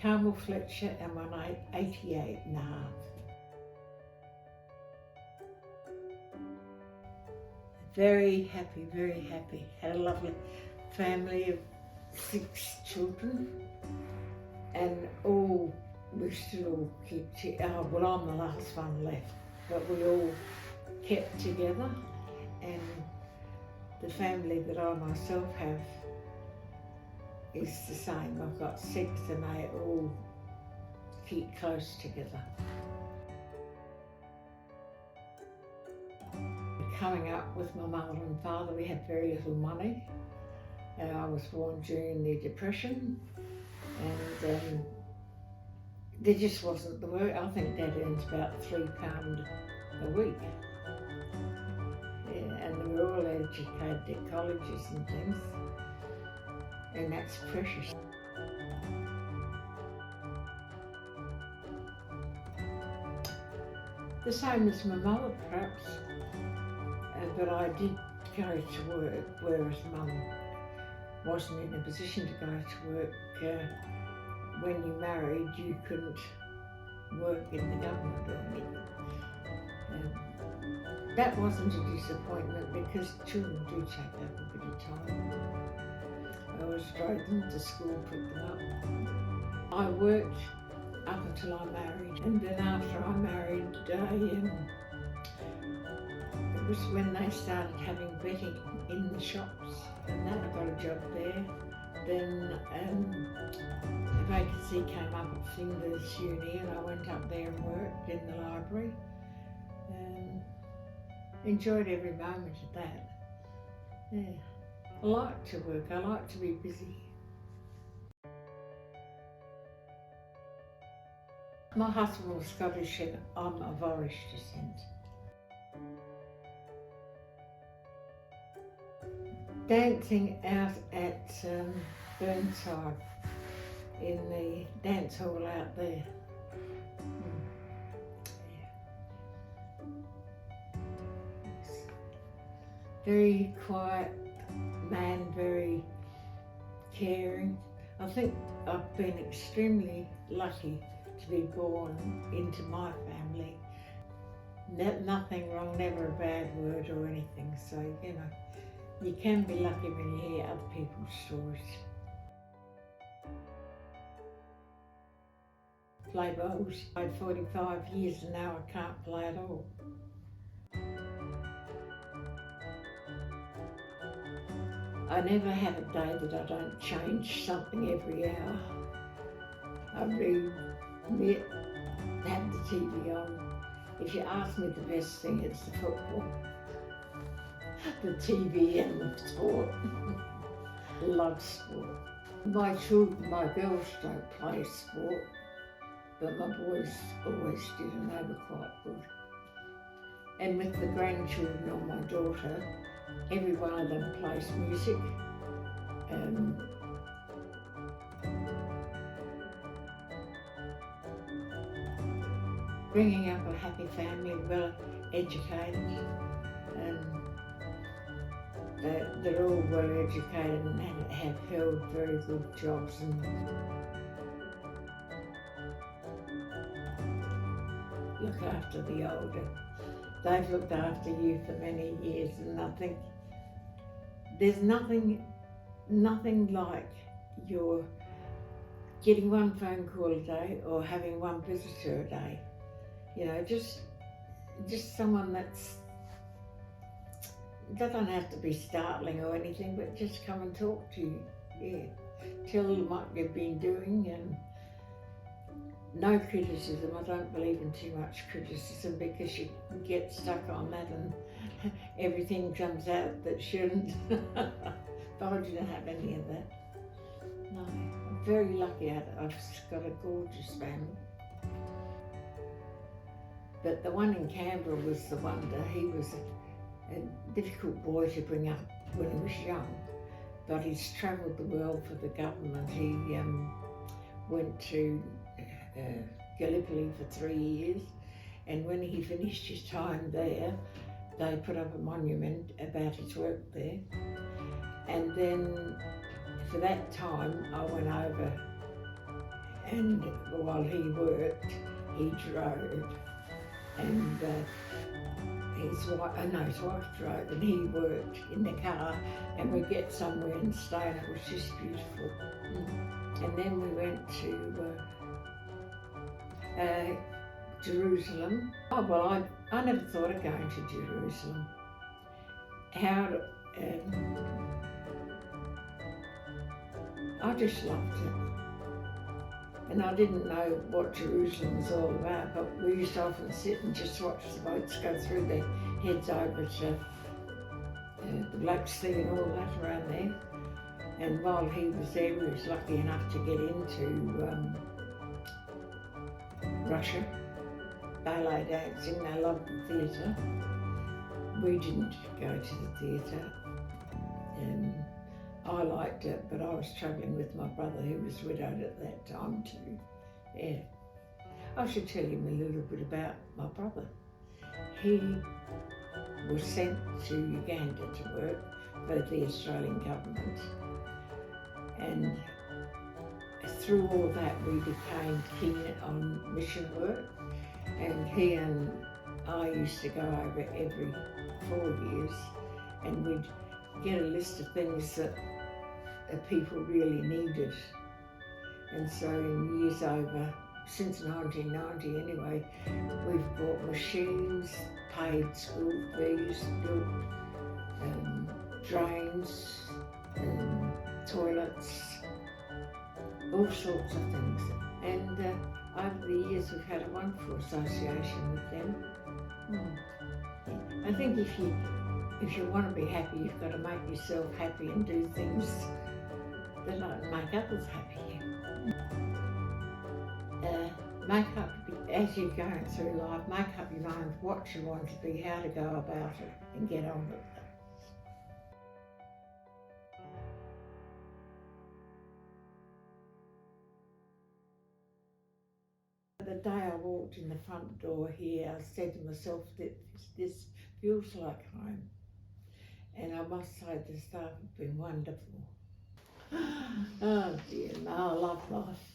Carmel Fletcher and when I'm 88 and a half. Very happy, very happy. Had a lovely family of 6 children and we still all keep, well, I'm the last one left, but we all kept together, and the family that I myself have is the same. I've got 6 and they all keep close together. Coming up with my mother and father, we had very little money. I was born during the Depression, and there just wasn't the work. I think Dad earns about £3 a week. Yeah, and they were all educated at colleges and things, and that's precious. The same as my mother, perhaps, but I did go to work, whereas Mum wasn't in a position to go to work. When you married, you couldn't work in the government or anything. That wasn't a disappointment because children do take up a bit of time. I always drove them to school, picked them up. I worked up until I married, and then after I married, it was when they started having betting in the shops, and then I got a job there. Then a vacancy came up at Flinders Uni, and I went up there and worked in the library. Enjoyed every moment of that. Yeah, I like to work. I like to be busy. My husband was Scottish and I'm of Irish descent. Dancing out at Burnside in the dance hall out there. Very quiet man, very caring. I think I've been extremely lucky to be born into my family. Nothing wrong, never a bad word or anything. So, you know, you can be lucky when you hear other people's stories. Play bowls. I played 45 years and now I can't play at all. I never have a day that I don't change something every hour. I read, knit, have the TV on. If you ask me the best thing, it's the football. The TV and the sport. Love sport. My children, my girls don't play sport, but my boys always did and they were quite good. And with the grandchildren or my daughter, every one of them plays music. Bringing up a happy family, well educated, and they're all well educated and have held very good jobs. And look after the older. They've looked after you for many years, and I think there's nothing like your getting one phone call a day or having one visitor a day. You know, just someone that doesn't have to be startling or anything, but just come and talk to you. Yeah, tell them what you've been doing, and no criticism. I don't believe in too much criticism because you get stuck on that and everything comes out that shouldn't. But I didn't have any of that. No, I'm very lucky. I've got a gorgeous family. But the one in Canberra was the wonder. He was a difficult boy to bring up when he was young, but he's travelled the world for the government. He went to Gallipoli for 3 years, and when he finished his time there, they put up a monument about his work there. And then for that time, I went over and while he worked, he drove, and his wife drove, and he worked in the car, and we'd get somewhere and stay, and it was just beautiful. And then we went to Jerusalem. Oh, well, I never thought of going to Jerusalem. I just loved it. And I didn't know what Jerusalem was all about, but we used to often sit and just watch the boats go through their heads over to the Black Sea and all that around there. And while he was there, we was lucky enough to get into Russia, ballet dancing. They loved the theatre. We didn't go to the theatre, and I liked it, but I was travelling with my brother, who was widowed at that time too. Yeah. I should tell you a little bit about my brother. He was sent to Uganda to work for the Australian government, and through all that we became keen on mission work, and he and I used to go over every 4 years, and we'd get a list of things that people really needed. And so in years over, since 1990 anyway, we've bought machines, paid school fees, built drains, toilets, all sorts of things. And over the years we've had a wonderful association with them. I think if you want to be happy, you've got to make yourself happy and do things that make others happy. Make up, as you're going through life, make up your mind what you want to be, how to go about it, and get on with it. The day I walked in the front door here, I said to myself that this feels like home. And I must say the staff have been wonderful. Oh dear, no, I love life.